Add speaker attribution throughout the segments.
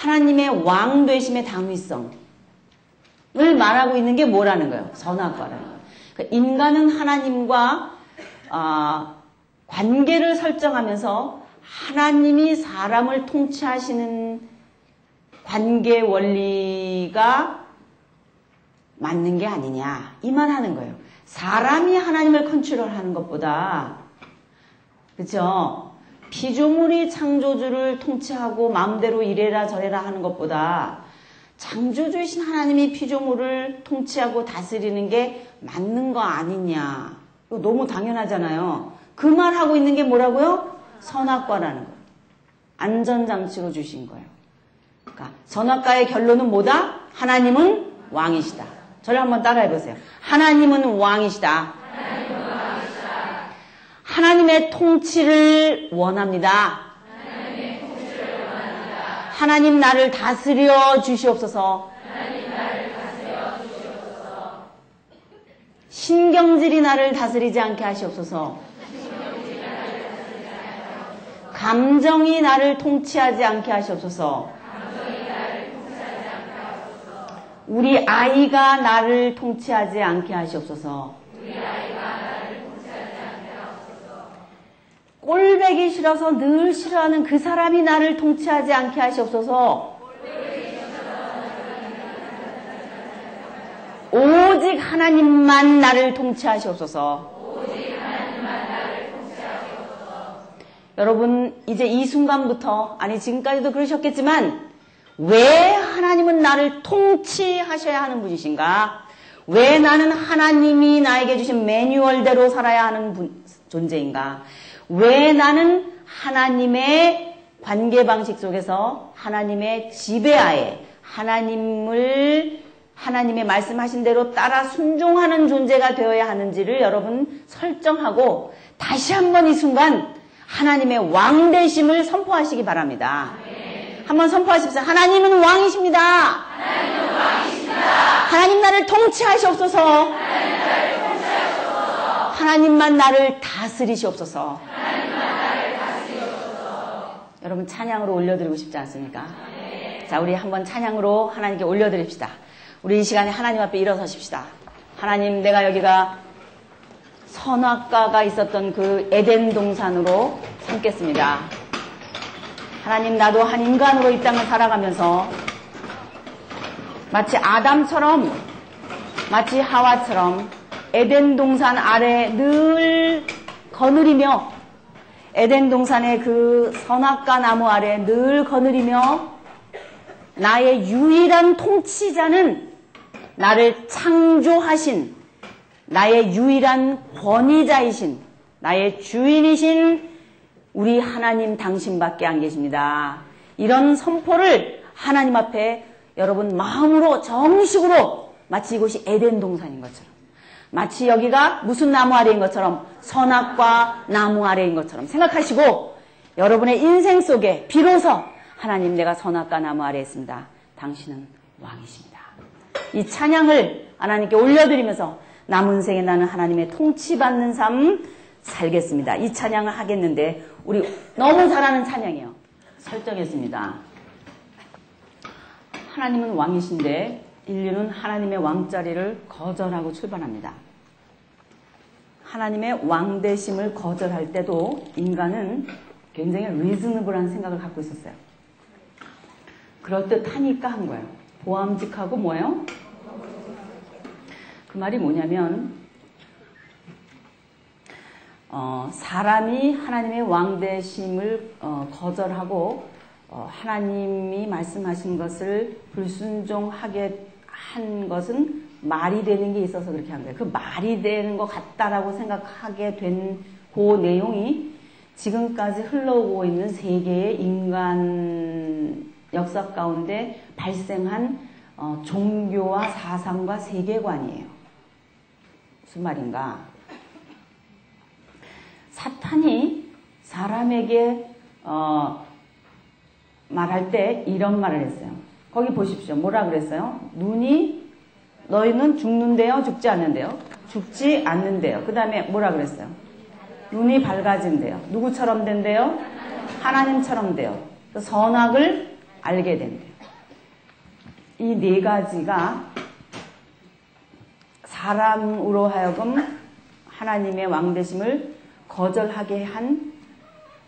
Speaker 1: 하나님의 왕 되심의 당위성을 말하고 있는 게 뭐라는 거예요? 선악과라는 거예요. 그러니까 인간은 하나님과 관계를 설정하면서 하나님이 사람을 통치하시는 관계 원리가 맞는 게 아니냐 이만 하는 거예요. 사람이 하나님을 컨트롤하는 것보다, 그렇죠? 피조물이 창조주를 통치하고 마음대로 이래라 저래라 하는 것보다 창조주이신 하나님이 피조물을 통치하고 다스리는 게 맞는 거 아니냐. 이거 너무 당연하잖아요. 그 말 하고 있는 게 뭐라고요? 선악과라는 거예요. 안전장치로 주신 거예요. 그러니까 선악과의 결론은 뭐다? 하나님은 왕이시다. 저를 한번 따라해 보세요. 하나님은 왕이시다. 하나님의 통치를 원합니다. 하나님 나를 다스려 주시옵소서. 신경질이 나를 다스리지 않게 하시옵소서. 감정이 나를 통치하지 않게 하시옵소서. 우리 아이가 나를 통치하지 않게 하시옵소서. 꼴배기 싫어서 늘 싫어하는 그 사람이 나를 통치하지 않게 하시옵소서. 오직 하나님만 나를 통치하시옵소서. 여러분, 이제 이 순간부터, 아니 지금까지도 그러셨겠지만, 왜 하나님은 나를 통치하셔야 하는 분이신가? 왜 나는 하나님이 나에게 주신 매뉴얼대로 살아야 하는 존재인가? 왜 나는 하나님의 관계 방식 속에서 하나님의 지배하에 하나님의 말씀하신 대로 따라 순종하는 존재가 되어야 하는지를 여러분 설정하고 다시 한번 이 순간 하나님의 왕 되심을 선포하시기 바랍니다. 한번 선포하십시오. 하나님은 왕이십니다.
Speaker 2: 하나님은 왕이십니다.
Speaker 1: 하나님 나를 통치하시옵소서. 하나님만 나를 다스리시옵소서. 여러분 찬양으로 올려드리고 싶지 않습니까? 자, 우리 한번 찬양으로 하나님께 올려드립시다. 우리 이 시간에 하나님 앞에 일어서십시다. 하나님, 내가 여기가 선악과가 있었던 그 에덴 동산으로 삼겠습니다. 하나님, 나도 한 인간으로 이 땅을 살아가면서 마치 아담처럼, 마치 하와처럼 에덴 동산 아래 늘 거느리며, 에덴 동산의 그 선악과 나무 아래 늘 거느리며, 나의 유일한 통치자는 나를 창조하신 나의 유일한 권위자이신 나의 주인이신 우리 하나님 당신밖에 안 계십니다. 이런 선포를 하나님 앞에 여러분 마음으로 정식으로, 마치 이곳이 에덴 동산인 것처럼, 마치 여기가 무슨 나무 아래인 것처럼, 선악과 나무 아래인 것처럼 생각하시고 여러분의 인생 속에 비로소 하나님, 내가 선악과 나무 아래에 있습니다. 당신은 왕이십니다. 이 찬양을 하나님께 올려드리면서 남은 생에 나는 하나님의 통치받는 삶 살겠습니다. 이 찬양을 하겠는데 우리 너무 잘하는 찬양이에요. 설정했습니다. 하나님은 왕이신데 인류는 하나님의 왕자리를 거절하고 출발합니다. 하나님의 왕되심을 거절할 때도 인간은 굉장히 리즈너블한 생각을 갖고 있었어요. 그럴듯하니까 한 거예요. 보암직하고 뭐예요? 그 말이 뭐냐면 사람이 하나님의 왕되심을 거절하고 하나님이 말씀하신 것을 불순종하게 한 것은 말이 되는 게 있어서 그렇게 한 거예요. 그 말이 되는 것 같다라고 생각하게 된 그 내용이 지금까지 흘러오고 있는 세계의 인간 역사 가운데 발생한 종교와 사상과 세계관이에요. 무슨 말인가? 사탄이 사람에게 말할 때 이런 말을 했어요. 거기 보십시오. 뭐라 그랬어요? 너희는 죽는데요? 죽지 않는데요? 죽지 않는데요. 그 다음에 뭐라 그랬어요? 눈이 밝아진대요. 누구처럼 된대요? 하나님처럼 돼요. 선악을 알게 된대요. 이 네 가지가 사람으로 하여금 하나님의 왕되심을 거절하게 한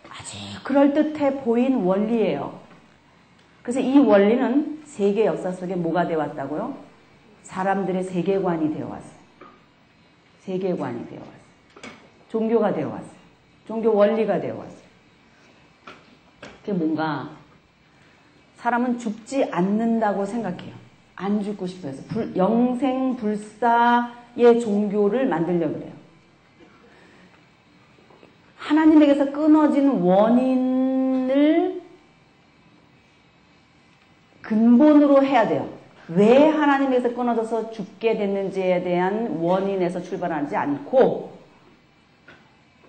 Speaker 1: 아주 그럴듯해 보인 원리예요. 그래서 이 원리는 세계 역사 속에 뭐가 되어 왔다고요? 사람들의 세계관이 되어 왔어요. 세계관이 되어 왔어요. 종교가 되어 왔어요. 종교 원리가 되어 왔어요. 그게 뭔가 사람은 죽지 않는다고 생각해요. 안 죽고 싶어서 영생불사의 종교를 만들려고 그래요. 하나님에게서 끊어진 원인을 근본으로 해야 돼요. 왜 하나님에게서 끊어져서 죽게 됐는지에 대한 원인에서 출발하지 않고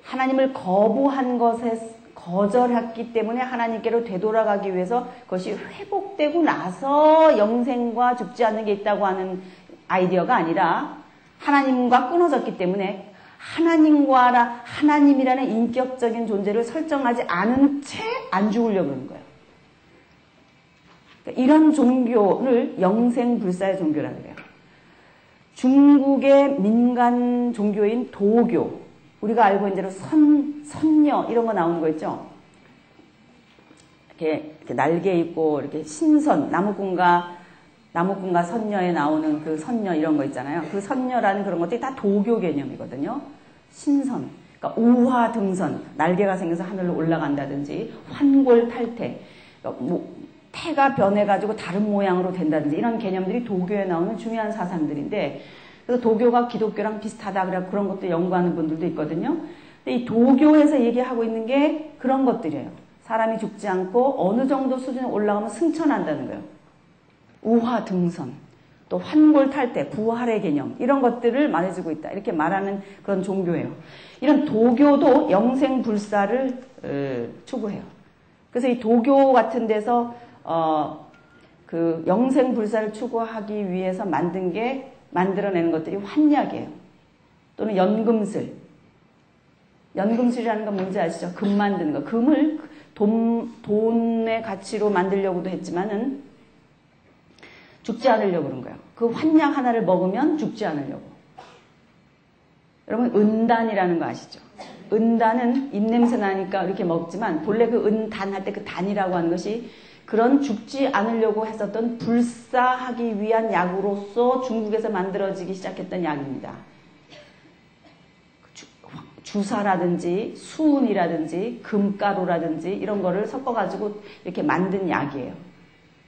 Speaker 1: 하나님을 거부한 것에 거절했기 때문에 하나님께로 되돌아가기 위해서 그것이 회복되고 나서 영생과 죽지 않는 게 있다고 하는 아이디어가 아니라 하나님과 끊어졌기 때문에 하나님이라는 인격적인 존재를 설정하지 않은 채 안 죽으려고 그러는 거예요. 그러니까 이런 종교를 영생불사의 종교라고 해요. 중국의 민간 종교인 도교, 우리가 알고 있는 대로 선녀 이런 거 나오는 거 있죠. 이렇게 날개 있고 이렇게 신선 나무꾼과 선녀에 나오는 그 선녀 이런 거 있잖아요. 그 선녀라는 그런 것들이 다 도교 개념이거든요. 신선, 그러니까 우화등선, 날개가 생겨서 하늘로 올라간다든지 환골탈태, 그러니까 태가 변해가지고 다른 모양으로 된다든지 이런 개념들이 도교에 나오는 중요한 사상들인데, 그래서 도교가 기독교랑 비슷하다 그런 것도 연구하는 분들도 있거든요. 근데 이 도교에서 얘기하고 있는 게 그런 것들이에요. 사람이 죽지 않고 어느 정도 수준에 올라가면 승천한다는 거예요. 우화등선, 또 환골탈태, 부활의 개념 이런 것들을 말해주고 있다. 이렇게 말하는 그런 종교예요. 이런 도교도 영생불사를 추구해요. 그래서 이 도교 같은 데서 그 영생불사를 추구하기 위해서 만들어내는 것들이 환약이에요. 또는 연금술. 연금술이라는 건 뭔지 아시죠? 금 만드는 거. 금을 돈의 가치로 만들려고도 했지만은 죽지 않으려고 그런 거예요. 그 환약 하나를 먹으면 죽지 않으려고. 여러분 은단이라는 거 아시죠? 은단은 입냄새 나니까 이렇게 먹지만 본래 그 은단 할 때 그 단이라고 하는 것이 그런 죽지 않으려고 했었던 불사하기 위한 약으로서 중국에서 만들어지기 시작했던 약입니다. 주사라든지 수은이라든지 금가루라든지 이런 거를 섞어가지고 이렇게 만든 약이에요.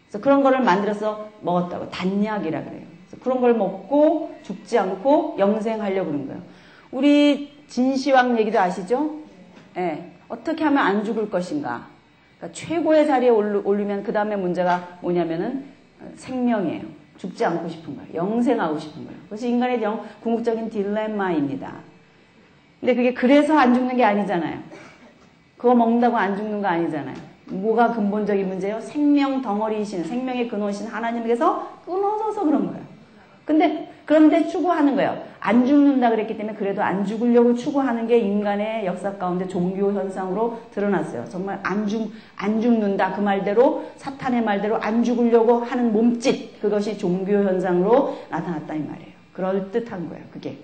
Speaker 1: 그래서 그런 거를 만들어서 먹었다고 단약이라 그래요. 그래서 그런 걸 먹고 죽지 않고 영생하려고 그런 거예요. 우리 진시황 얘기도 아시죠? 예. 어떻게 하면 안 죽을 것인가? 그러니까 최고의 자리에 오르면 그 다음에 문제가 뭐냐면은 생명이에요. 죽지 않고 싶은 거예요. 영생하고 싶은 거예요. 그래서 인간의 궁극적인 딜레마입니다. 근데 그게 그래서 안 죽는 게 아니잖아요. 그거 먹는다고 안 죽는 거 아니잖아요. 뭐가 근본적인 문제예요? 생명 덩어리이신, 생명의 근원이신 하나님께서 끊어져서 그런 거예요. 그런데 추구하는 거예요. 안 죽는다 그랬기 때문에 그래도 안 죽으려고 추구하는 게 인간의 역사 가운데 종교 현상으로 드러났어요. 정말 안 죽는다 그 말대로 사탄의 말대로 안 죽으려고 하는 몸짓, 그것이 종교 현상으로 나타났다 이 말이에요. 그럴듯한 거예요. 그게.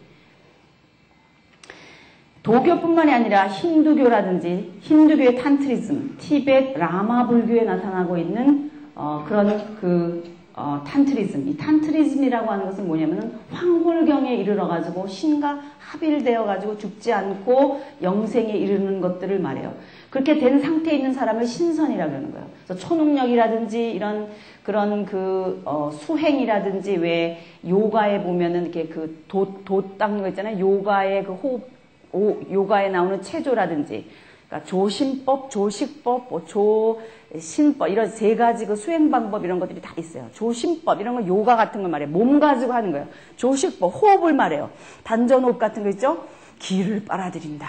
Speaker 1: 도교뿐만이 아니라 힌두교라든지 힌두교의 탄트리즘, 티벳 라마 불교에 나타나고 있는 그런 탄트리즘. 이 탄트리즘이라고 하는 것은 뭐냐면은 황홀경에 이르러가지고 신과 합일되어가지고 죽지 않고 영생에 이르는 것들을 말해요. 그렇게 된 상태에 있는 사람을 신선이라고 그러는 거예요. 그래서 초능력이라든지 그런 수행이라든지 왜 요가에 보면은 이렇게 그 돛 닦는 거 있잖아요. 요가의 그 요가에 나오는 체조라든지, 그러니까 조심법, 조식법, 조신법 이런 세 가지 그 수행 방법 이런 것들이 다 있어요. 조심법 이런 건 요가 같은 걸 말해요. 몸 가지고 하는 거예요. 조식법 호흡을 말해요. 단전호흡 같은 거 있죠. 기를 빨아들인다,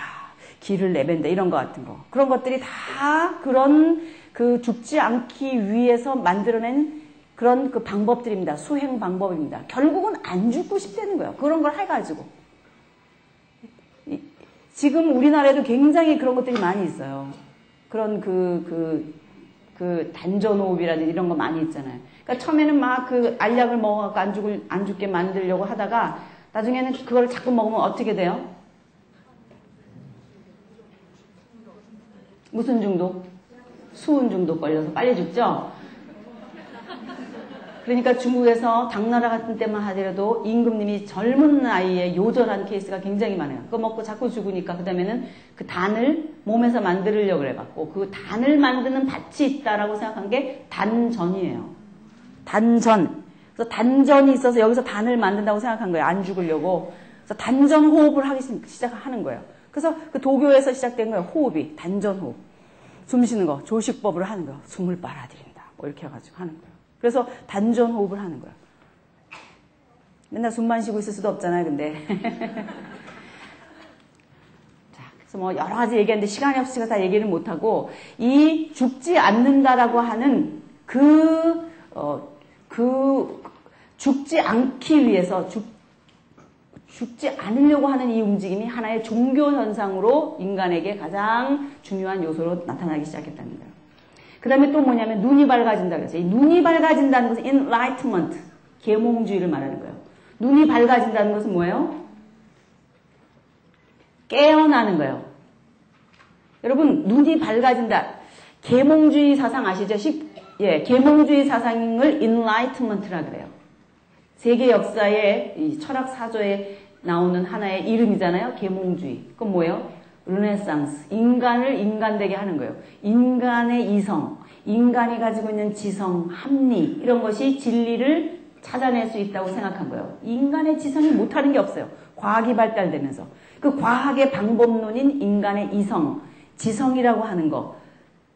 Speaker 1: 기를 내뱉는다 이런 거 같은 거. 그런 것들이 다 그런 그 죽지 않기 위해서 만들어낸 그런 그 방법들입니다. 수행 방법입니다. 결국은 안 죽고 싶다는 거예요. 그런 걸 해가지고. 지금 우리나라에도 굉장히 그런 것들이 많이 있어요. 그런 그 단전호흡이라든지 이런 거 많이 있잖아요. 그러니까 처음에는 막 그 알약을 먹어갖고 안 죽게 만들려고 하다가 나중에는 그걸 자꾸 먹으면 어떻게 돼요? 무슨 중독? 수은 중독 걸려서 빨리 죽죠? 그러니까 중국에서 당나라 같은 때만 하더라도 임금님이 젊은 나이에 요절한 케이스가 굉장히 많아요. 그거 먹고 자꾸 죽으니까 그 다음에는 그 단을 몸에서 만들려고 그래갖고 그 단을 만드는 밭이 있다라고 생각한 게 단전이에요. 단전. 그래서 단전이 있어서 여기서 단을 만든다고 생각한 거예요. 안 죽으려고. 그래서 단전 호흡을 하기 시작하는 거예요. 그래서 그 도교에서 시작된 거예요. 호흡이. 단전 호흡. 숨 쉬는 거. 조식법으로 하는 거예요. 숨을 빨아들인다. 뭐 이렇게 해가지고 하는 거예요. 그래서 단전 호흡을 하는 거예요. 맨날 숨만 쉬고 있을 수도 없잖아요, 근데. 자, 그래서 뭐 여러 가지 얘기하는데 시간이 없으니까 다 얘기를 못하고, 이 죽지 않는다라고 하는 죽지 않기 위해서, 죽지 않으려고 하는 이 움직임이 하나의 종교 현상으로 인간에게 가장 중요한 요소로 나타나기 시작했다는 거예요. 그 다음에 또 뭐냐면 눈이 밝아진다고 했어요. 이 눈이 밝아진다는 것은 enlightenment, 계몽주의를 말하는 거예요. 눈이 밝아진다는 것은 뭐예요? 깨어나는 거예요. 여러분, 눈이 밝아진다. 계몽주의 사상 아시죠? 계몽주의 사상을 enlightenment라 그래요. 세계 역사의 이 철학 사조에 나오는 하나의 이름이잖아요. 계몽주의. 그건 뭐예요? 르네상스, 인간을 인간되게 하는 거예요. 인간의 이성, 인간이 가지고 있는 지성, 합리 이런 것이 진리를 찾아낼 수 있다고 생각한 거예요. 인간의 지성이 못하는 게 없어요. 과학이 발달되면서. 그 과학의 방법론인 인간의 이성, 지성이라고 하는 거,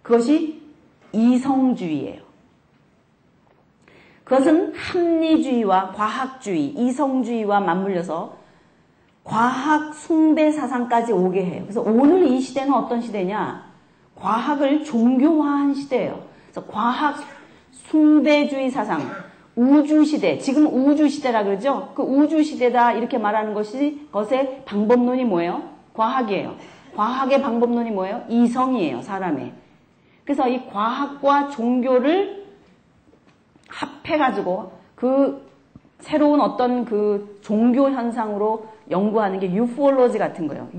Speaker 1: 그것이 이성주의예요. 그것은 합리주의와 과학주의, 이성주의와 맞물려서 과학 숭배 사상까지 오게 해요. 그래서 오늘 이 시대는 어떤 시대냐? 과학을 종교화한 시대예요. 그래서 과학 숭배주의 사상, 우주시대, 지금 우주시대라 그러죠? 그 우주시대다 이렇게 말하는 것의 방법론이 뭐예요? 과학이에요. 과학의 방법론이 뭐예요? 이성이에요, 사람의. 그래서 이 과학과 종교를 합해가지고 그 새로운 어떤 그 종교 현상으로 연구하는 게 UFO로지 같은 거예요.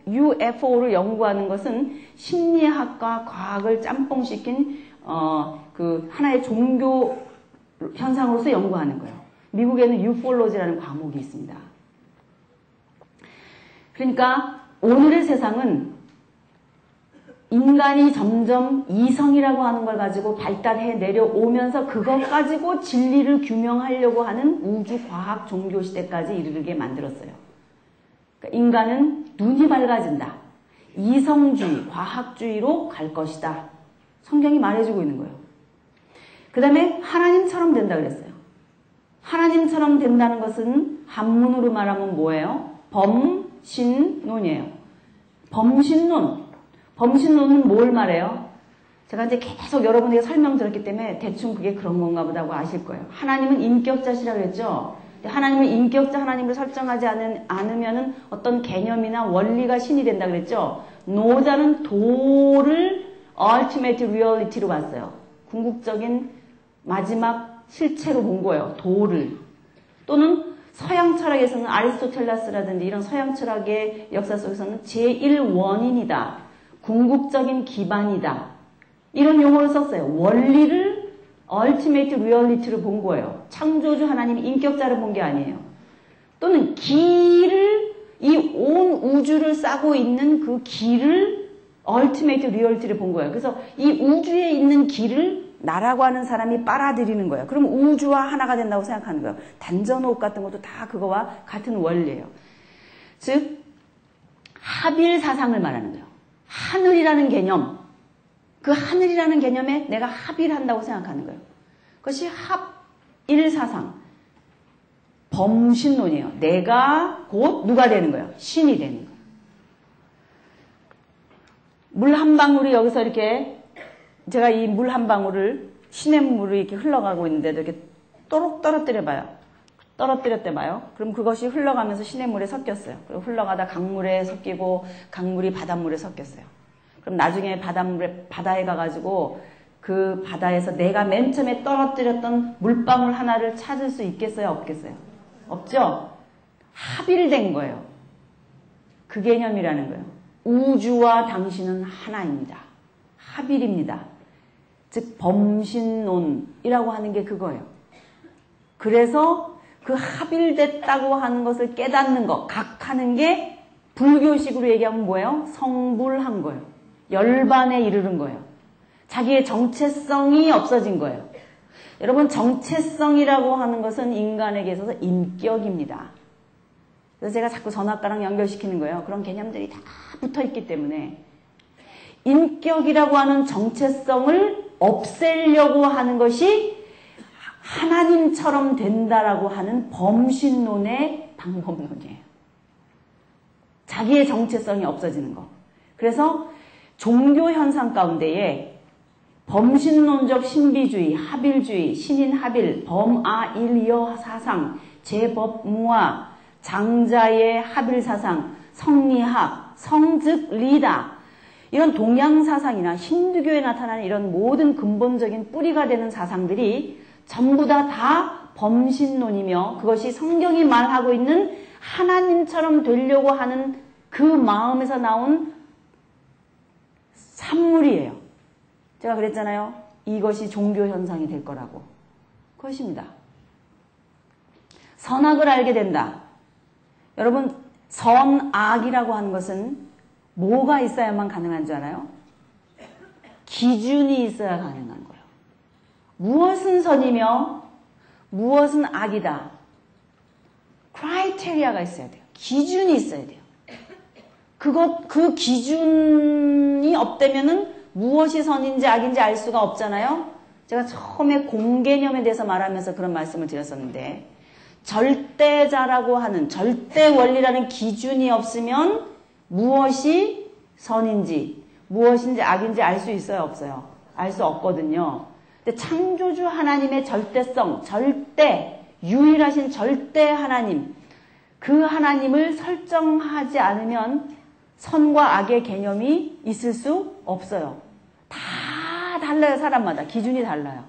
Speaker 1: UFO를 연구하는 것은 심리학과 과학을 짬뽕시킨 그 하나의 종교 현상으로서 연구하는 거예요. 미국에는 UFO로지라는 과목이 있습니다. 그러니까 오늘의 세상은 인간이 점점 이성이라고 하는 걸 가지고 발달해 내려오면서 그것 가지고 진리를 규명하려고 하는 우주 과학 종교 시대까지 이르게 만들었어요. 그러니까 인간은 눈이 밝아진다. 이성주의, 과학주의로 갈 것이다. 성경이 말해주고 있는 거예요. 그 다음에 하나님처럼 된다 그랬어요. 하나님처럼 된다는 것은 한문으로 말하면 뭐예요? 범신론이에요. 범신론. 범신론은 뭘 말해요? 제가 이제 계속 여러분에게 설명드렸기 때문에 대충 그게 그런 건가 보다고 아실 거예요. 하나님은 인격자시라고 그랬죠? 하나님은 인격자 하나님을 설정하지 않으면은 어떤 개념이나 원리가 신이 된다 그랬죠? 노자는 도를 ultimate reality로 봤어요. 궁극적인 마지막 실체로 본 거예요. 도를. 또는 서양 철학에서는 아리스토텔레스라든지 이런 서양 철학의 역사 속에서는 제1원인이다. 궁극적인 기반이다. 이런 용어를 썼어요. 원리를 ultimate reality로 본 거예요. 창조주 하나님이 인격자를 본 게 아니에요. 또는 길을, 이 온 우주를 싸고 있는 그 길을 ultimate reality를 본 거예요. 그래서 이 우주에 있는 길을 나라고 하는 사람이 빨아들이는 거예요. 그럼 우주와 하나가 된다고 생각하는 거예요. 단전호흡 같은 것도 다 그거와 같은 원리예요. 즉 합일 사상을 말하는 거예요. 하늘이라는 개념, 그 하늘이라는 개념에 내가 합일한다고 생각하는 거예요. 그것이 합일 사상, 범신론이에요. 내가 곧 누가 되는 거예요? 신이 되는 거예요. 물 한 방울이 여기서 이렇게, 제가 이 물 한 방울을 시냇물이 이렇게 흘러가고 있는데도 이렇게 또록 떨어뜨려봐요. 떨어뜨렸대봐요. 그럼 그것이 흘러가면서 시냇물에 섞였어요. 그리고 흘러가다 강물에 섞이고 강물이 바닷물에 섞였어요. 그럼 나중에 바다에 가가지고 그 바다에서 내가 맨 처음에 떨어뜨렸던 물방울 하나를 찾을 수 있겠어요? 없겠어요? 없죠? 합일된 거예요. 그 개념이라는 거예요. 우주와 당신은 하나입니다. 합일입니다. 즉 범신론이라고 하는 게 그거예요. 그래서 그 합일됐다고 하는 것을 깨닫는 것, 각하는 게 불교식으로 얘기하면 뭐예요? 성불한 거예요. 열반에 이르는 거예요. 자기의 정체성이 없어진 거예요. 여러분, 정체성이라고 하는 것은 인간에게 있어서 인격입니다. 그래서 제가 자꾸 선악과랑 연결시키는 거예요. 그런 개념들이 다 붙어있기 때문에 인격이라고 하는 정체성을 없애려고 하는 것이 하나님처럼 된다라고 하는 범신론의 방법론이에요. 자기의 정체성이 없어지는 거. 그래서 종교 현상 가운데에 범신론적 신비주의, 합일주의, 신인합일, 범아일여 사상, 제법무아, 장자의 합일사상, 성리학, 성즉 리다, 이런 동양사상이나 힌두교에 나타나는 이런 모든 근본적인 뿌리가 되는 사상들이 전부 다 범신론이며 그것이 성경이 말하고 있는 하나님처럼 되려고 하는 그 마음에서 나온 산물이에요. 제가 그랬잖아요. 이것이 종교 현상이 될 거라고. 그것입니다. 선악을 알게 된다. 여러분, 선악이라고 하는 것은 뭐가 있어야만 가능한 줄 알아요? 기준이 있어야 가능한 거예요. 무엇은 선이며 무엇은 악이다. 크라이테리아가 있어야 돼요. 기준이 있어야 돼요. 그 기준이 없다면은 무엇이 선인지 악인지 알 수가 없잖아요. 제가 처음에 공개념에 대해서 말하면서 그런 말씀을 드렸었는데 절대자라고 하는 절대 원리라는 기준이 없으면 무엇이 선인지 무엇인지 악인지 알 수 있어요? 없어요? 알 수 없거든요. 근데 창조주 하나님의 절대성, 절대, 유일하신 절대 하나님, 그 하나님을 설정하지 않으면 선과 악의 개념이 있을 수 없어요. 다 달라요. 사람마다. 기준이 달라요.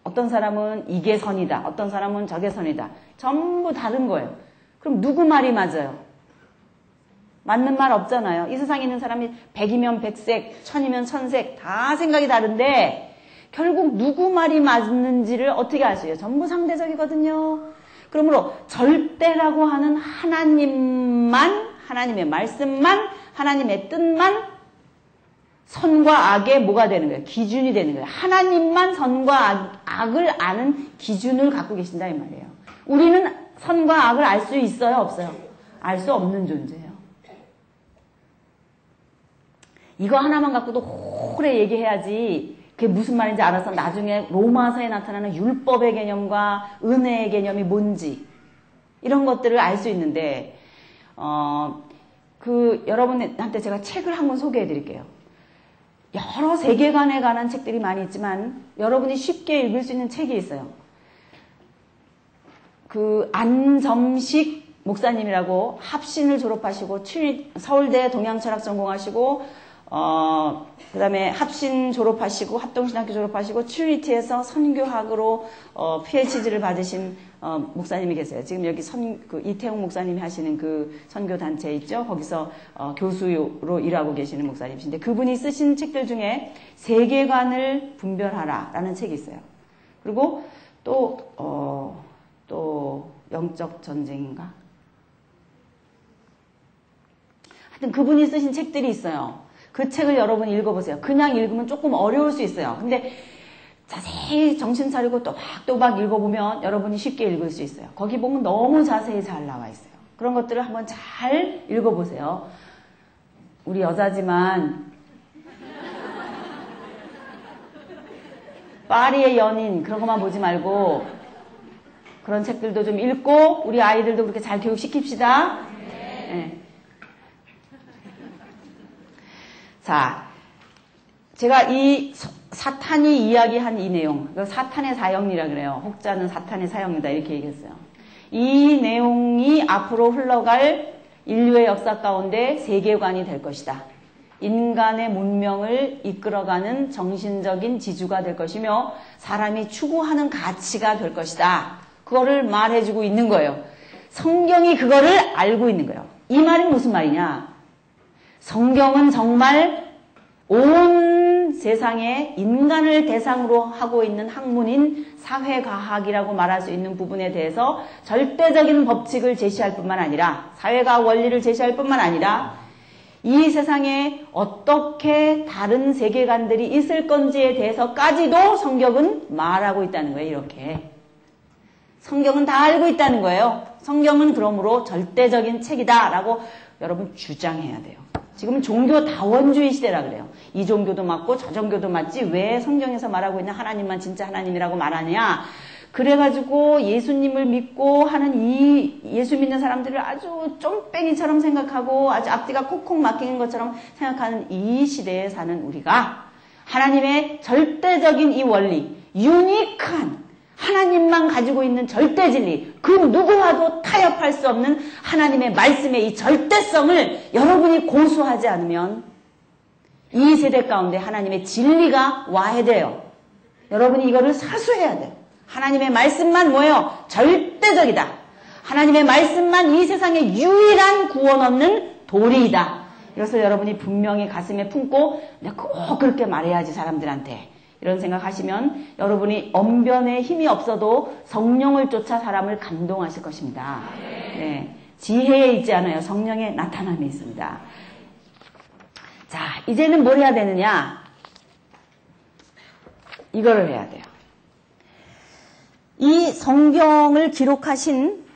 Speaker 1: 어떤 사람은 이게 선이다. 어떤 사람은 저게 선이다. 전부 다른 거예요. 그럼 누구 말이 맞아요? 맞는 말 없잖아요. 이 세상에 있는 사람이 100이면 100색, 1000이면 1000색 다 생각이 다른데 결국 누구 말이 맞는지를 어떻게 알 수 있어요? 전부 상대적이거든요. 그러므로 절대라고 하는 하나님만, 하나님의 말씀만, 하나님의 뜻만 선과 악의 뭐가 되는 거예요? 기준이 되는 거예요. 하나님만 선과 악을 아는 기준을 갖고 계신다 이 말이에요. 우리는 선과 악을 알 수 있어요? 없어요? 알 수 없는 존재예요. 이거 하나만 갖고도 오래 얘기해야지 그게 무슨 말인지 알아서 나중에 로마서에 나타나는 율법의 개념과 은혜의 개념이 뭔지 이런 것들을 알 수 있는데 여러분한테 제가 책을 한권 소개해 드릴게요. 여러 세계관에 관한 책들이 많이 있지만 여러분이 쉽게 읽을 수 있는 책이 있어요. 그 안점식 목사님이라고 합신을 졸업하시고 서울대 동양철학 전공하시고 그 다음에 합신 졸업하시고 합동신학교 졸업하시고 트리니티에서 선교학으로 PhD를 받으신 목사님이 계세요. 지금 여기 이태용 목사님이 하시는 그 선교 단체 있죠? 거기서 교수로 일하고 계시는 목사님이신데 그분이 쓰신 책들 중에 세계관을 분별하라라는 책이 있어요. 그리고 또 영적 전쟁인가? 하여튼 그분이 쓰신 책들이 있어요. 그 책을 여러분이 읽어보세요. 그냥 읽으면 조금 어려울 수 있어요. 근데 자세히 정신 차리고 또박또박 읽어보면 여러분이 쉽게 읽을 수 있어요. 거기 보면 너무 자세히 잘 나와 있어요. 그런 것들을 한번 잘 읽어보세요. 우리 여자지만 파리의 연인 그런 것만 보지 말고 그런 책들도 좀 읽고 우리 아이들도 그렇게 잘 교육시킵시다. 네. 자, 제가 이 사탄이 이야기한 이 내용, 사탄의 사형리라 그래요. 혹자는 사탄의 사형리다 이렇게 얘기했어요. 이 내용이 앞으로 흘러갈 인류의 역사 가운데 세계관이 될 것이다. 인간의 문명을 이끌어가는 정신적인 지주가 될 것이며 사람이 추구하는 가치가 될 것이다. 그거를 말해주고 있는 거예요. 성경이 그거를 알고 있는 거예요. 이 말이 무슨 말이냐? 성경은 정말 온 세상에 인간을 대상으로 하고 있는 학문인 사회과학이라고 말할 수 있는 부분에 대해서 절대적인 법칙을 제시할 뿐만 아니라 사회과학 원리를 제시할 뿐만 아니라 이 세상에 어떻게 다른 세계관들이 있을 건지에 대해서까지도 성경은 말하고 있다는 거예요. 이렇게. 성경은 다 알고 있다는 거예요. 성경은 그러므로 절대적인 책이다라고 여러분 주장해야 돼요. 지금은 종교 다원주의 시대라 그래요. 이 종교도 맞고 저 종교도 맞지 왜 성경에서 말하고 있는 하나님만 진짜 하나님이라고 말하냐. 그래가지고 예수님을 믿고 하는 이 예수 믿는 사람들을 아주 쫌뺑이처럼 생각하고 아주 앞뒤가 콕콕 막히는 것처럼 생각하는 이 시대에 사는 우리가 하나님의 절대적인 이 원리, 유니크한 하나님만 가지고 있는 절대 진리, 그 누구와도 타협할 수 없는 하나님의 말씀의 이 절대성을 여러분이 고수하지 않으면 이 세대 가운데 하나님의 진리가 와해돼요. 여러분이 이거를 사수해야 돼요. 하나님의 말씀만 뭐예요? 절대적이다. 하나님의 말씀만 이 세상에 유일한 구원 얻는 도리이다. 이것을 여러분이 분명히 가슴에 품고 내가 꼭 그렇게 말해야지 사람들한테. 이런 생각하시면 여러분이 언변에 힘이 없어도 성령을 쫓아 사람을 감동하실 것입니다. 네, 지혜에 있지 않아요. 성령의 나타남이 있습니다. 자, 이제는 뭘 해야 되느냐? 이거를 해야 돼요. 이 성경을 기록하신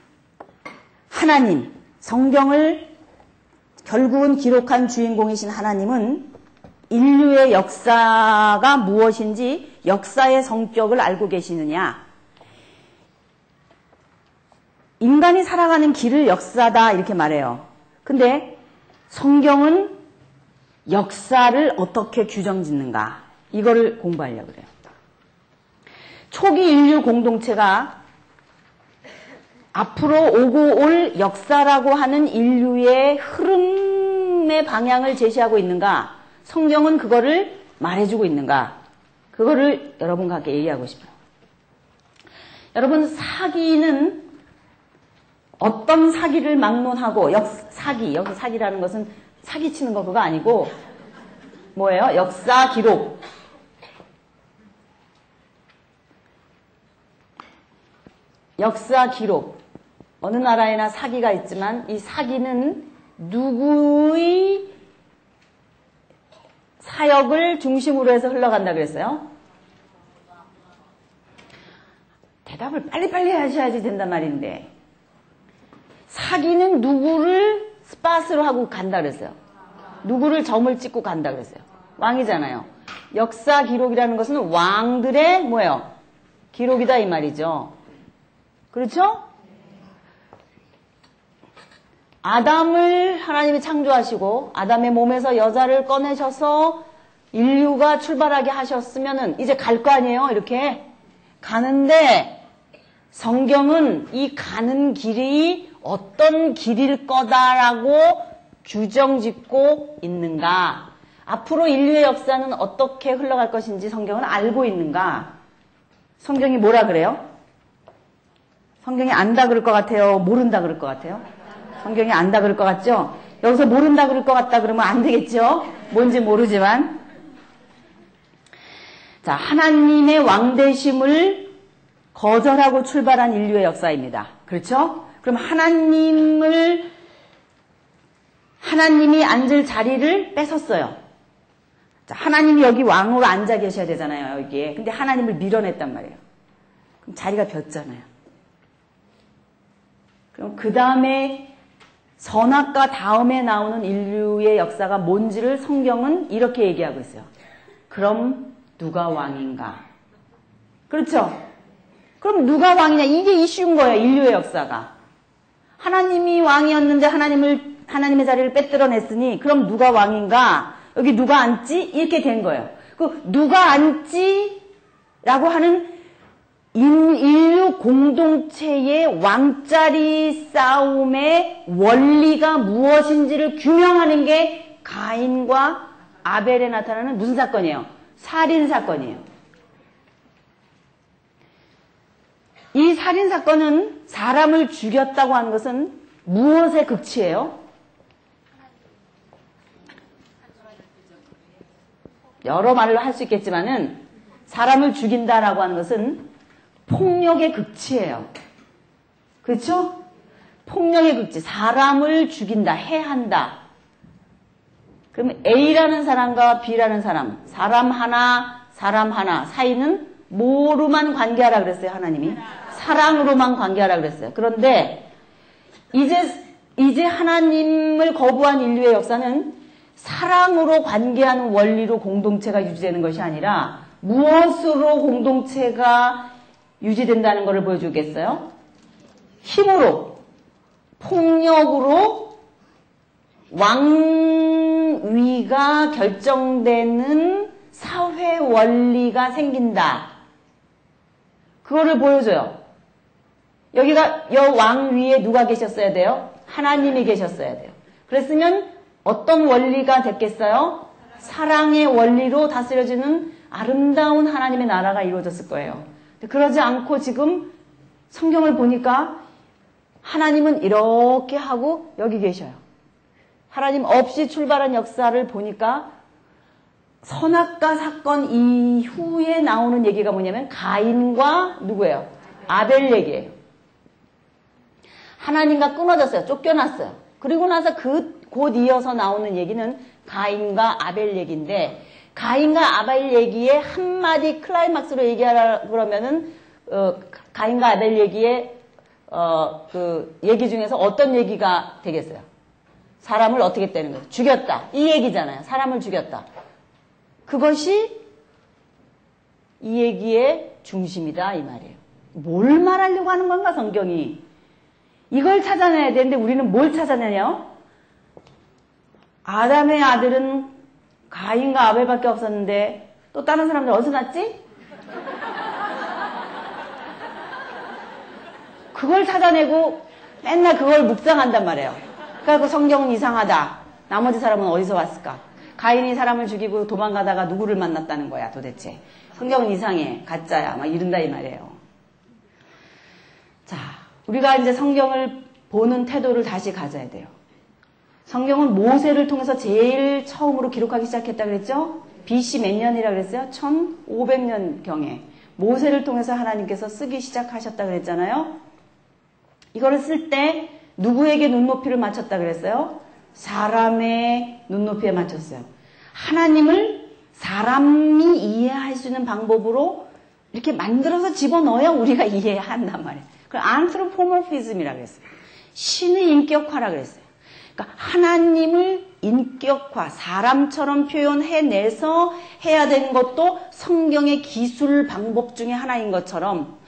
Speaker 1: 하나님, 성경을 결국은 기록한 주인공이신 하나님은 인류의 역사가 무엇인지 역사의 성격을 알고 계시느냐? 인간이 살아가는 길을 역사다 이렇게 말해요. 근데 성경은 역사를 어떻게 규정짓는가? 이거를 공부하려고 그래요. 초기 인류 공동체가 앞으로 오고 올 역사라고 하는 인류의 흐름의 방향을 제시하고 있는가? 성경은 그거를 말해주고 있는가? 그거를 여러분과 함께 얘기하고 싶어요. 여러분, 사기는 어떤 사기를 막론하고 사기, 여기서 사기라는 것은 사기치는 거 그거 아니고 뭐예요? 역사 기록. 역사 기록. 어느 나라에나 사기가 있지만 이 사기는 누구의 사역을 중심으로 해서 흘러간다 그랬어요? 대답을 빨리빨리 하셔야지 된단 말인데 사기는 누구를 스팟으로 하고 간다 그랬어요? 누구를 점을 찍고 간다 그랬어요? 왕이잖아요. 역사 기록이라는 것은 왕들의 뭐예요? 기록이다 이 말이죠. 그렇죠? 아담을 하나님이 창조하시고 아담의 몸에서 여자를 꺼내셔서 인류가 출발하게 하셨으면은 이제 갈 거 아니에요? 이렇게 가는데 성경은 이 가는 길이 어떤 길일 거다라고 규정짓고 있는가? 앞으로 인류의 역사는 어떻게 흘러갈 것인지 성경은 알고 있는가? 성경이 뭐라 그래요? 성경이 안다 그럴 것 같아요? 모른다 그럴 것 같아요? 성경이 안다 그럴 것 같죠? 여기서 모른다 그럴 것 같다 그러면 안 되겠죠? 뭔지 모르지만. 자, 하나님의 왕되심을 거절하고 출발한 인류의 역사입니다. 그렇죠? 그럼 하나님이 앉을 자리를 뺏었어요. 자, 하나님이 여기 왕으로 앉아 계셔야 되잖아요, 여기에. 근데 하나님을 밀어냈단 말이에요. 그럼 자리가 비었잖아요. 그럼 그 다음에 선악과 다음에 나오는 인류의 역사가 뭔지를 성경은 이렇게 얘기하고 있어요. 그럼 누가 왕인가? 그렇죠? 그럼 누가 왕이냐? 이게 이슈인 거예요, 인류의 역사가. 하나님이 왕이었는데 하나님의 자리를 빼들어냈으니 그럼 누가 왕인가? 여기 누가 앉지? 이렇게 된 거예요. 그 누가 앉지? 라고 하는 인류 공동체의 왕자리 싸움의 원리가 무엇인지를 규명하는 게 가인과 아벨에 나타나는 무슨 사건이에요? 살인 사건이에요. 이 살인 사건은 사람을 죽였다고 하는 것은 무엇의 극치예요? 여러 말로 할 수 있겠지만은 사람을 죽인다라고 하는 것은 폭력의 극치예요. 그렇죠? 폭력의 극치. 사람을 죽인다, 해한다. 그러면 A라는 사람과 B라는 사람 하나 사이는 뭐로만 관계하라 그랬어요, 하나님이? 사랑으로만 관계하라 그랬어요. 그런데 이제 하나님을 거부한 인류의 역사는 사랑으로 관계하는 원리로 공동체가 유지되는 것이 아니라 무엇으로 공동체가 유지된다는 것을 보여주겠어요? 힘으로, 폭력으로 왕위가 결정되는 사회 원리가 생긴다. 그거를 보여줘요. 여기가 왕 위에 누가 계셨어야 돼요? 하나님이 계셨어야 돼요. 그랬으면 어떤 원리가 됐겠어요? 사랑의 원리로 다스려지는 아름다운 하나님의 나라가 이루어졌을 거예요. 그러지 않고 지금 성경을 보니까 하나님은 이렇게 하고 여기 계셔요. 하나님 없이 출발한 역사를 보니까 선악과 사건 이후에 나오는 얘기가 뭐냐면 가인과 누구예요? 아벨 얘기예요. 하나님과 끊어졌어요. 쫓겨났어요. 그리고 나서 곧 이어서 나오는 얘기는 가인과 아벨 얘기인데, 가인과 아벨 얘기에 한마디 클라이막스로 얘기하라 그러면은 가인과 아벨 얘기에 그 얘기 중에서 어떤 얘기가 되겠어요? 사람을 어떻게 떼는 거예요? 죽였다. 이 얘기잖아요. 사람을 죽였다. 그것이 이 얘기의 중심이다 이 말이에요. 뭘 말하려고 하는 건가 성경이? 이걸 찾아내야 되는데 우리는 뭘 찾아내냐? 아담의 아들은 가인과 아벨밖에 없었는데 또 다른 사람들 어디서 났지? 그걸 찾아내고 맨날 그걸 묵상한단 말이에요. 그래서 성경은 이상하다. 나머지 사람은 어디서 왔을까? 가인이 사람을 죽이고 도망가다가 누구를 만났다는 거야 도대체. 성경은 이상해. 가짜야. 막 이른다 이 말이에요. 자, 우리가 이제 성경을 보는 태도를 다시 가져야 돼요. 성경은 모세를 통해서 제일 처음으로 기록하기 시작했다 그랬죠? BC 몇 년이라 그랬어요? 1500년경에 모세를 통해서 하나님께서 쓰기 시작하셨다 그랬잖아요. 이거를 쓸 때 누구에게 눈높이를 맞췄다 그랬어요? 사람의 눈높이에 맞췄어요. 하나님을 사람이 이해할 수 있는 방법으로 이렇게 만들어서 집어넣어야 우리가 이해한단 말이에요. 그걸 안트로포모피즘이라고 그랬어요. 신의 인격화라 그랬어요. 그러니까 하나님을 인격화, 사람처럼 표현해내서 해야 되는 것도 성경의 기술 방법 중에 하나인 것처럼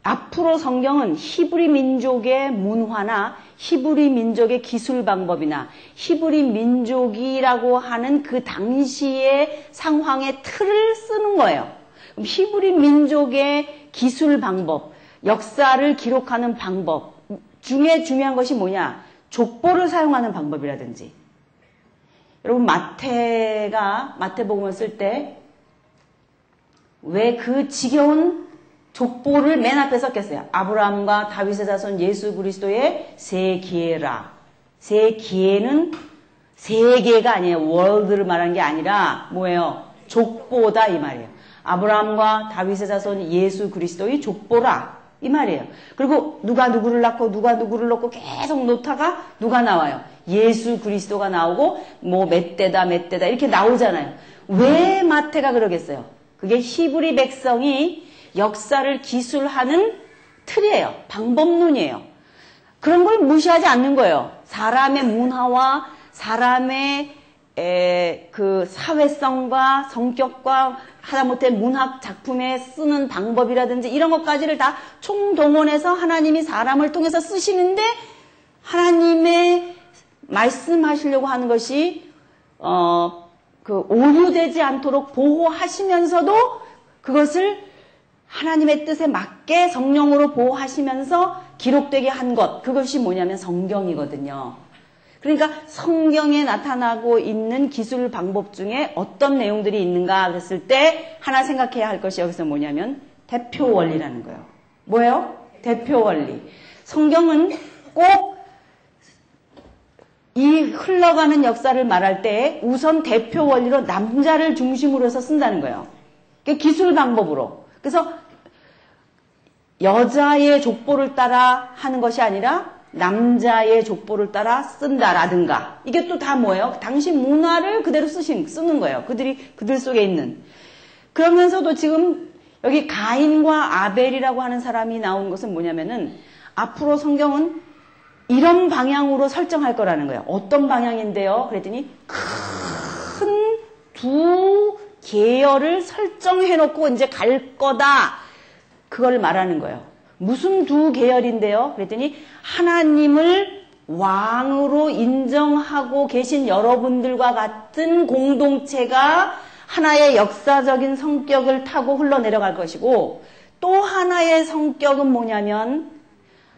Speaker 1: 앞으로 성경은 히브리 민족의 문화나 히브리 민족의 기술 방법이나 히브리 민족이라고 하는 그 당시의 상황의 틀을 쓰는 거예요. 그럼 히브리 민족의 기술 방법, 역사를 기록하는 방법 중에 중요한 것이 뭐냐? 족보를 사용하는 방법이라든지. 여러분 마태복음을 쓸 때 왜 그 지겨운 족보를 맨 앞에 썼겠어요? 아브라함과 다윗의 자손 예수 그리스도의 세 기회라. 세 기회는 세계가 아니에요. 월드를 말하는 게 아니라 뭐예요? 족보다 이 말이에요. 아브라함과 다윗의 자손 예수 그리스도의 족보라 이 말이에요. 그리고 누가 누구를 낳고 누가 누구를 낳고 계속 놓다가 누가 나와요? 예수 그리스도가 나오고 뭐 몇 대다 이렇게 나오잖아요. 왜 마태가 그러겠어요? 그게 히브리 백성이 역사를 기술하는 틀이에요. 방법론이에요. 그런 걸 무시하지 않는 거예요. 사람의 문화와 사람의 그 사회성과 성격과 하다못해 문학 작품에 쓰는 방법이라든지 이런 것까지를 다 총동원해서 하나님이 사람을 통해서 쓰시는데 하나님의 말씀하시려고 하는 것이 그 오류되지 않도록 보호하시면서도 그것을 하나님의 뜻에 맞게 성령으로 보호하시면서 기록되게 한 것, 그것이 뭐냐면 성경이거든요. 그러니까 성경에 나타나고 있는 기술 방법 중에 어떤 내용들이 있는가 그랬을 때 하나 생각해야 할 것이 여기서 뭐냐면 대표 원리라는 거예요. 뭐예요? 대표 원리. 성경은 꼭 이 흘러가는 역사를 말할 때 우선 대표 원리로 남자를 중심으로 해서 쓴다는 거예요. 기술 방법으로. 그래서 여자의 족보를 따라 하는 것이 아니라 남자의 족보를 따라 쓴다라든가. 이게 또 다 뭐예요? 당시 문화를 그대로 쓰는 거예요. 그들 속에 있는. 그러면서도 지금 여기 가인과 아벨이라고 하는 사람이 나온 것은 뭐냐면은 앞으로 성경은 이런 방향으로 설정할 거라는 거예요. 어떤 방향인데요? 그랬더니 큰 두 계열을 설정해놓고 이제 갈 거다. 그걸 말하는 거예요. 무슨 두 계열인데요? 그랬더니 하나님을 왕으로 인정하고 계신 여러분들과 같은 공동체가 하나의 역사적인 성격을 타고 흘러내려갈 것이고 또 하나의 성격은 뭐냐면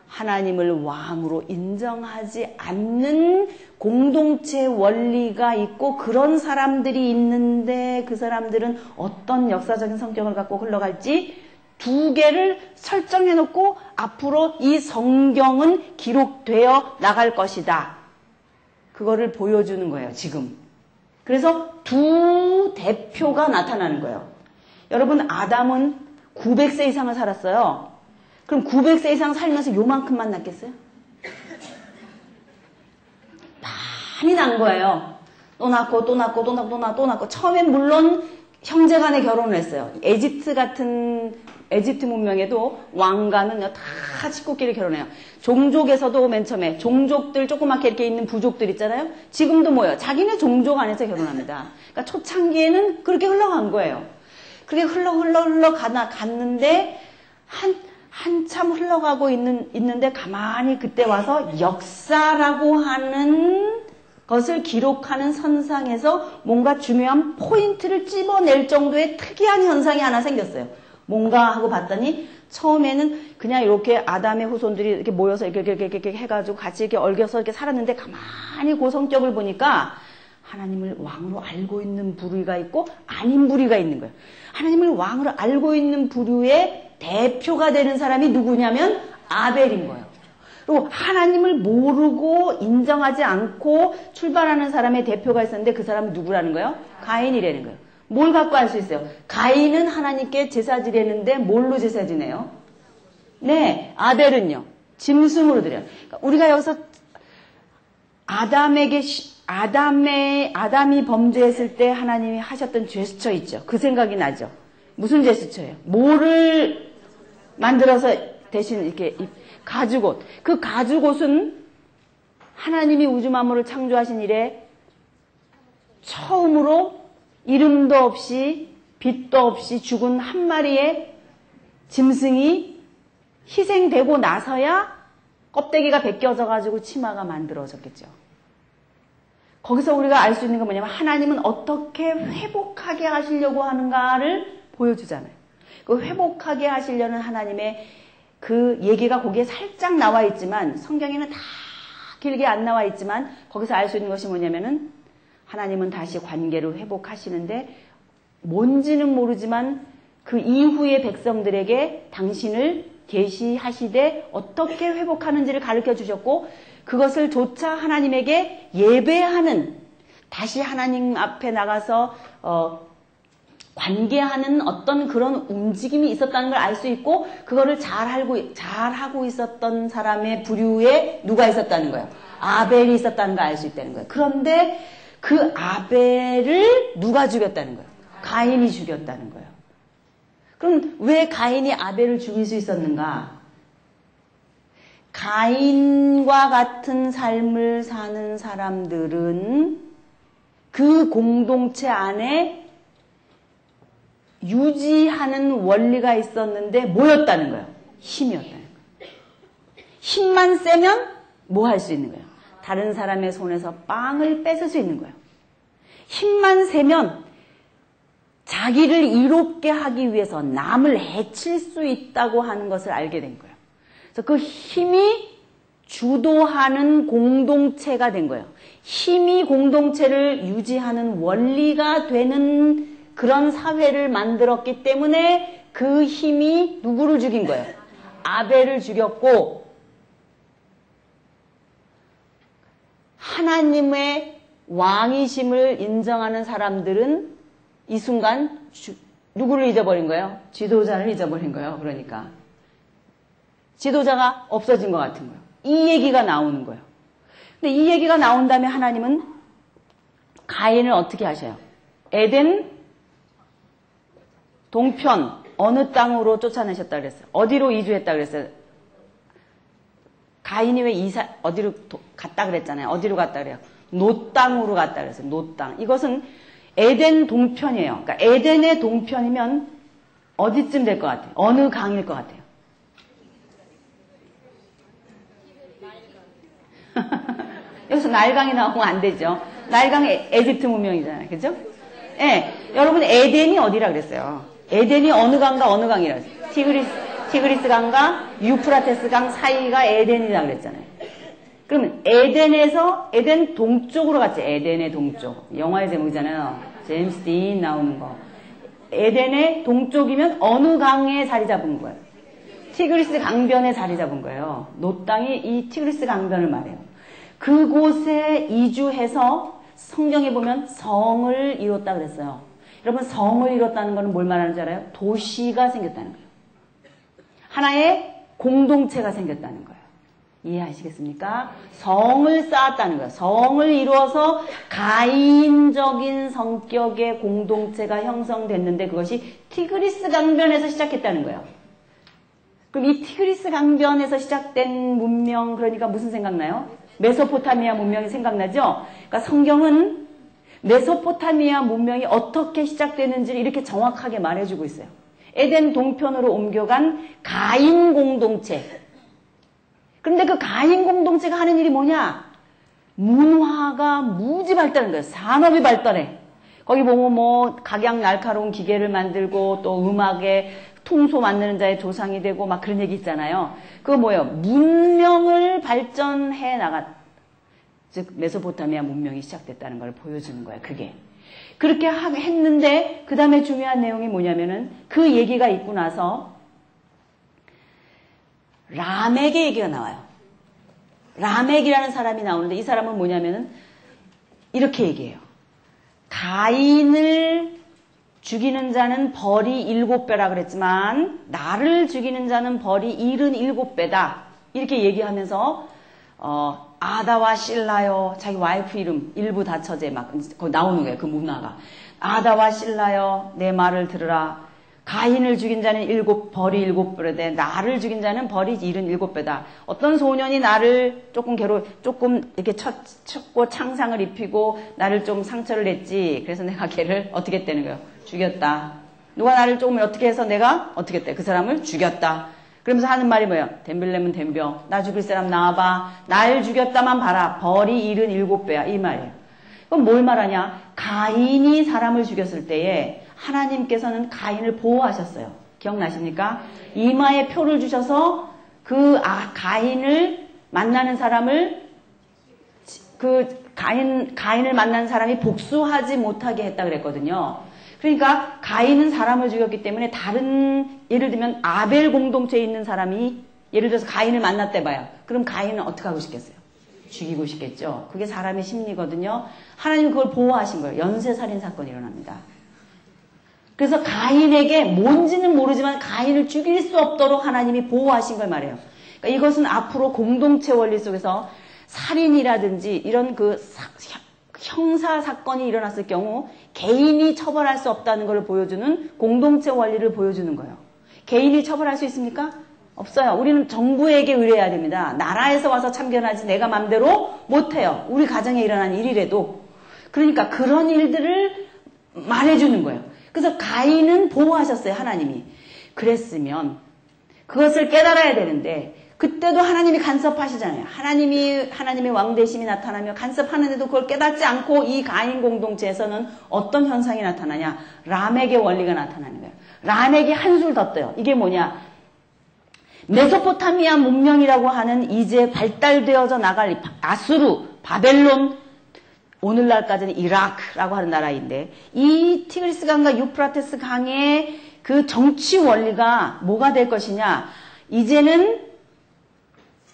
Speaker 1: 하나님을 왕으로 인정하지 않는 공동체 원리가 있고 그런 사람들이 있는데 그 사람들은 어떤 역사적인 성격을 갖고 흘러갈지 두 개를 설정해놓고 앞으로 이 성경은 기록되어 나갈 것이다. 그거를 보여주는 거예요, 지금. 그래서 두 대표가 나타나는 거예요. 여러분, 아담은 900세 이상을 살았어요. 그럼 900세 이상 살면서 요만큼만 낳겠어요? 많이 난 거예요. 또 낳고 또 낳고 또 낳고 또 낳고 또 낳고. 처음엔 물론 형제 간에 결혼을 했어요. 에집트 문명에도 왕가는 다 식구끼리 결혼해요. 종족에서도 맨 처음에 종족들 조그맣게 이렇게 있는 부족들 있잖아요. 지금도 뭐예요? 자기네 종족 안에서 결혼합니다. 그러니까 초창기에는 그렇게 흘러간 거예요. 그렇게 갔는데 한참 흘러가고 있는데 가만히 그때 와서 역사라고 하는 것을 기록하는 선상에서 뭔가 중요한 포인트를 찝어낼 정도의 특이한 현상이 하나 생겼어요. 뭔가 하고 봤더니 처음에는 그냥 이렇게 아담의 후손들이 이렇게 모여서 이렇게 해가지고 같이 이렇게 얽혀서 이렇게 살았는데 가만히 그 성격을 보니까 하나님을 왕으로 알고 있는 부류가 있고 아닌 부류가 있는 거예요. 하나님을 왕으로 알고 있는 부류의 대표가 되는 사람이 누구냐면 아벨인 거예요. 그리고 하나님을 모르고 인정하지 않고 출발하는 사람의 대표가 있었는데 그 사람은 누구라는 거예요? 가인이라는 거예요. 뭘 갖고 알 수 있어요? 가인은 하나님께 제사 지내는데 뭘로 제사 지내요? 네, 아벨은요. 짐승으로 드려요. 그러니까 우리가 여기서 아담이 범죄했을 때 하나님이 하셨던 제스처 있죠. 그 생각이 나죠. 무슨 제스처예요? 모를 만들어서 대신 이렇게 가죽옷. 그 가죽옷은 하나님이 우주 만물을 창조하신 이래 처음으로 이름도 없이 빛도 없이 죽은 한 마리의 짐승이 희생되고 나서야 껍데기가 벗겨져 가지고 치마가 만들어졌겠죠. 거기서 우리가 알 수 있는 건 뭐냐면 하나님은 어떻게 회복하게 하시려고 하는가를 보여주잖아요. 그 회복하게 하시려는 하나님의 그 얘기가 거기에 살짝 나와 있지만 성경에는 다 길게 안 나와 있지만 거기서 알 수 있는 것이 뭐냐면은 하나님은 다시 관계를 회복하시는데 뭔지는 모르지만 그 이후의 백성들에게 당신을 계시하시되 어떻게 회복하는지를 가르쳐 주셨고 그것을 조차 하나님에게 예배하는 다시 하나님 앞에 나가서 관계하는 어떤 그런 움직임이 있었다는 걸 알 수 있고 그거를 잘하고 있었던 사람의 부류에 누가 있었다는 거예요. 아벨이 있었다는 걸 알 수 있다는 거예요. 그런데 그 아벨을 누가 죽였다는 거예요? 가인이 죽였다는 거예요. 그럼 왜 가인이 아벨을 죽일 수 있었는가? 가인과 같은 삶을 사는 사람들은 그 공동체 안에 유지하는 원리가 있었는데 뭐였다는 거예요? 힘이었다는 거예요. 힘만 세면 뭐 할 수 있는 거예요? 다른 사람의 손에서 빵을 뺏을 수 있는 거예요. 힘만 세면 자기를 이롭게 하기 위해서 남을 해칠 수 있다고 하는 것을 알게 된 거예요. 그래서 그 힘이 주도하는 공동체가 된 거예요. 힘이 공동체를 유지하는 원리가 되는 그런 사회를 만들었기 때문에 그 힘이 누구를 죽인 거예요? 아벨을 죽였고, 하나님의 왕이심을 인정하는 사람들은 이 순간 누구를 잊어버린 거예요? 지도자를 잊어버린 거예요. 그러니까 지도자가 없어진 것 같은 거예요. 이 얘기가 나오는 거예요. 근데 이 얘기가 나온 다음에 하나님은 가인을 어떻게 하셔요? 에덴 동편 어느 땅으로 쫓아내셨다 그랬어요? 어디로 이주했다 그랬어요? 가인이 왜 어디로 갔다 그랬잖아요. 어디로 갔다 그래요? 노 땅으로 갔다 그랬어요. 노 땅. 이것은 에덴 동편이에요. 그러니까 에덴의 동편이면 어디쯤 될 것 같아요? 어느 강일 것 같아요? 여기서 나일강이 나오면 안 되죠. 나일강이 에집트 문명이잖아요. 그죠? 예. 네, 여러분 에덴이 어디라 그랬어요? 에덴이 어느 강과 어느 강이라 그랬어요? 티그리스 강과 유프라테스 강 사이가 에덴이라 그랬잖아요. 그러면 에덴에서 에덴 동쪽으로 갔지. 에덴의 동쪽. 영화의 제목이잖아요. 제임스 딘 나오는 거. 에덴의 동쪽이면 어느 강에 자리 잡은 거예요? 티그리스 강변에 자리 잡은 거예요. 노 땅이 이 티그리스 강변을 말해요. 그곳에 이주해서 성경에 보면 성을 이뤘다 그랬어요. 여러분 성을 이뤘다는 것은 뭘 말하는 줄 알아요? 도시가 생겼다는 거예요. 하나의 공동체가 생겼다는 거예요. 이해하시겠습니까? 성을 쌓았다는 거예요. 성을 이루어서 가인적인 성격의 공동체가 형성됐는데 그것이 티그리스 강변에서 시작했다는 거예요. 그럼 이 티그리스 강변에서 시작된 문명, 그러니까 무슨 생각나요? 메소포타미아 문명이 생각나죠? 그러니까 성경은 메소포타미아 문명이 어떻게 시작되는지를 이렇게 정확하게 말해주고 있어요. 에덴 동편으로 옮겨간 가인 공동체. 그런데 그 가인 공동체가 하는 일이 뭐냐? 문화가 무지 발달한 거예요. 산업이 발달해. 거기 보면 뭐 각양 날카로운 기계를 만들고 또 음악에 통소 만드는 자의 조상이 되고 막 그런 얘기 있잖아요. 그거 뭐예요? 문명을 발전해 즉 메소포타미아 문명이 시작됐다는 걸 보여주는 거예요. 그게. 그렇게 했는데 그 다음에 중요한 내용이 뭐냐면은 그 얘기가 있고 나서 라멕의 얘기가 나와요. 라멕이라는 사람이 나오는데 이 사람은 뭐냐면은 이렇게 얘기해요. 가인을 죽이는 자는 벌이 7배라 그랬지만 나를 죽이는 자는 벌이 77배다. 이렇게 얘기하면서 아다와 실라요. 자기 와이프 이름 일부 다처제 막 거기 나오는 거예요. 그 문화가. 아다와 실라요. 내 말을 들으라. 가인을 죽인 자는 벌이 7배되 나를 죽인 자는 벌이 77배다. 어떤 소년이 나를 조금 이렇게 쳤고 창상을 입히고 나를 좀 상처를 냈지. 그래서 내가 걔를 어떻게 했다는 거예요? 죽였다. 누가 나를 조금 어떻게 해서 내가 어떻게 했대? 그 사람을 죽였다. 그러면서 하는 말이 뭐예요? 덤빌려면 덤벼. 나 죽일 사람 나와봐. 날 죽였다만 봐라. 벌이 77배야. 이 말이에요. 그럼 뭘 말하냐? 가인이 사람을 죽였을 때에 하나님께서는 가인을 보호하셨어요. 기억나십니까? 이마에 표를 주셔서 가인을 만나는 사람을 가인을 만난 사람이 복수하지 못하게 했다 그랬거든요. 그러니까 가인은 사람을 죽였기 때문에 예를 들면 아벨 공동체에 있는 사람이 예를 들어서 가인을 만났대 봐요. 그럼 가인은 어떻게 하고 싶겠어요? 죽이고 싶겠죠. 그게 사람의 심리거든요. 하나님은 그걸 보호하신 거예요. 연쇄살인 사건이 일어납니다. 그래서 가인에게 뭔지는 모르지만 가인을 죽일 수 없도록 하나님이 보호하신 걸 말해요. 그러니까 이것은 앞으로 공동체 원리 속에서 살인이라든지 이런 형사 사건이 일어났을 경우 개인이 처벌할 수 없다는 걸 보여주는 공동체 원리를 보여주는 거예요. 개인이 처벌할 수 있습니까? 없어요. 우리는 정부에게 의뢰해야 됩니다. 나라에서 와서 참견하지 내가 맘대로 못해요. 우리 가정에 일어난 일이라도. 그러니까 그런 일들을 말해주는 거예요. 그래서 가인은 보호하셨어요. 하나님이. 그랬으면 그것을 깨달아야 되는데 그때도 하나님이 간섭하시잖아요. 하나님의 왕대심이 나타나며 간섭하는데도 그걸 깨닫지 않고 이 가인 공동체에서는 어떤 현상이 나타나냐? 라멕의 원리가 나타나는 거예요. 라멕이 한술 더 떠요. 이게 뭐냐? 메소포타미아 문명이라고 하는 이제 발달되어져 나갈 아수르, 바벨론, 오늘날까지는 이라크라고 하는 나라인데 이 티그리스 강과 유프라테스 강의 그 정치 원리가 뭐가 될 것이냐. 이제는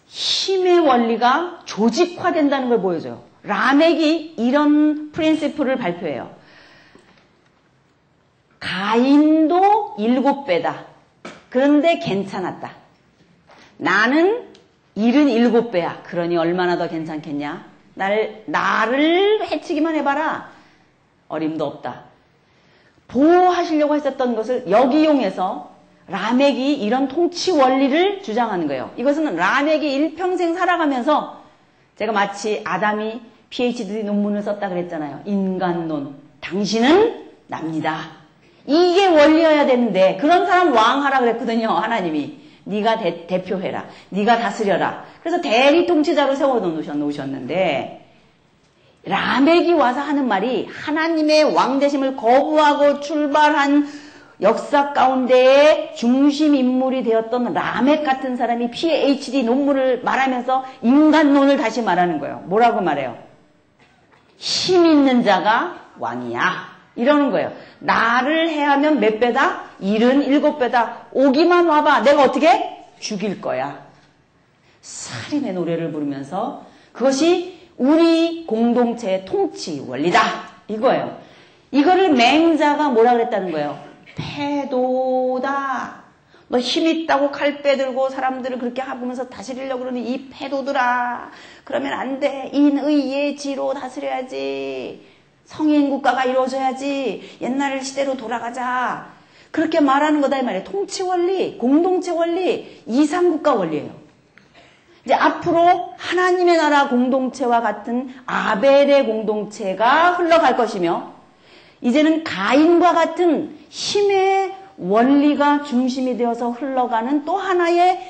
Speaker 1: 힘의 원리가 조직화된다는 걸 보여줘요. 라멕이 이런 프린시플을 발표해요. 가인도 7배다. 그런데 괜찮았다. 나는 77배야. 그러니 얼마나 더 괜찮겠냐? 나를 해치기만 해봐라. 어림도 없다. 보호하시려고 했었던 것을 역이용해서 라멕이 이런 통치 원리를 주장하는 거예요. 이것은 라멕이 일평생 살아가면서 제가 마치 아담이 PhD 논문을 썼다 그랬잖아요. 인간론. 당신은 납니다. 이게 원리여야 되는데 그런 사람 왕하라 그랬거든요. 하나님이. 네가 대표해라. 네가 다스려라. 그래서 대리 통치자로 세워놓으셨는데 라멕이 와서 하는 말이 하나님의 왕되심을 거부하고 출발한 역사 가운데에 중심 인물이 되었던 라멕 같은 사람이 PhD 논문을 말하면서 인간론을 다시 말하는 거예요. 뭐라고 말해요? 힘 있는 자가 왕이야. 이러는 거예요. 나를 해하면 몇 배다? 77배다. 오기만 와봐. 내가 어떻게? 죽일 거야. 살인의 노래를 부르면서 그것이 우리 공동체의 통치 원리다. 이거예요. 이거를 맹자가 뭐라 그랬다는 거예요? 패도다. 너 힘 있다고 칼 빼들고 사람들을 그렇게 하면서 다스리려고 그러는 이 패도들아. 그러면 안 돼. 인의예지로 다스려야지. 성인 국가가 이루어져야지. 옛날 시대로 돌아가자. 그렇게 말하는 거다 이 말이에요. 통치 원리, 공동체 원리, 이상국가 원리예요. 이제 앞으로 하나님의 나라 공동체와 같은 아벨의 공동체가 흘러갈 것이며 이제는 가인과 같은 힘의 원리가 중심이 되어서 흘러가는 또 하나의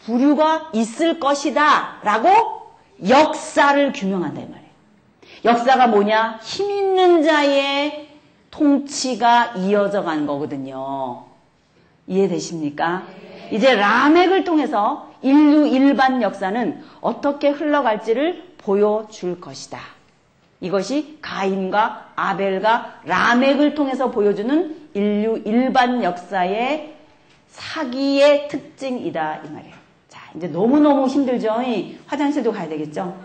Speaker 1: 부류가 있을 것이다 라고 역사를 규명한다 이 말이에요. 역사가 뭐냐? 힘 있는 자의 통치가 이어져 간 거거든요. 이해되십니까? 이제 라멕을 통해서 인류 일반 역사는 어떻게 흘러갈지를 보여줄 것이다. 이것이 가인과 아벨과 라멕을 통해서 보여주는 인류 일반 역사의 사기의 특징이다 이 말이에요. 자, 이제 너무너무 힘들죠? 화장실도 가야 되겠죠?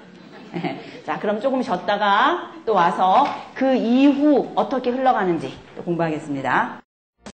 Speaker 1: 자, 그럼 조금 쉬었다가 또 와서 그 이후 어떻게 흘러가는지 또 공부하겠습니다.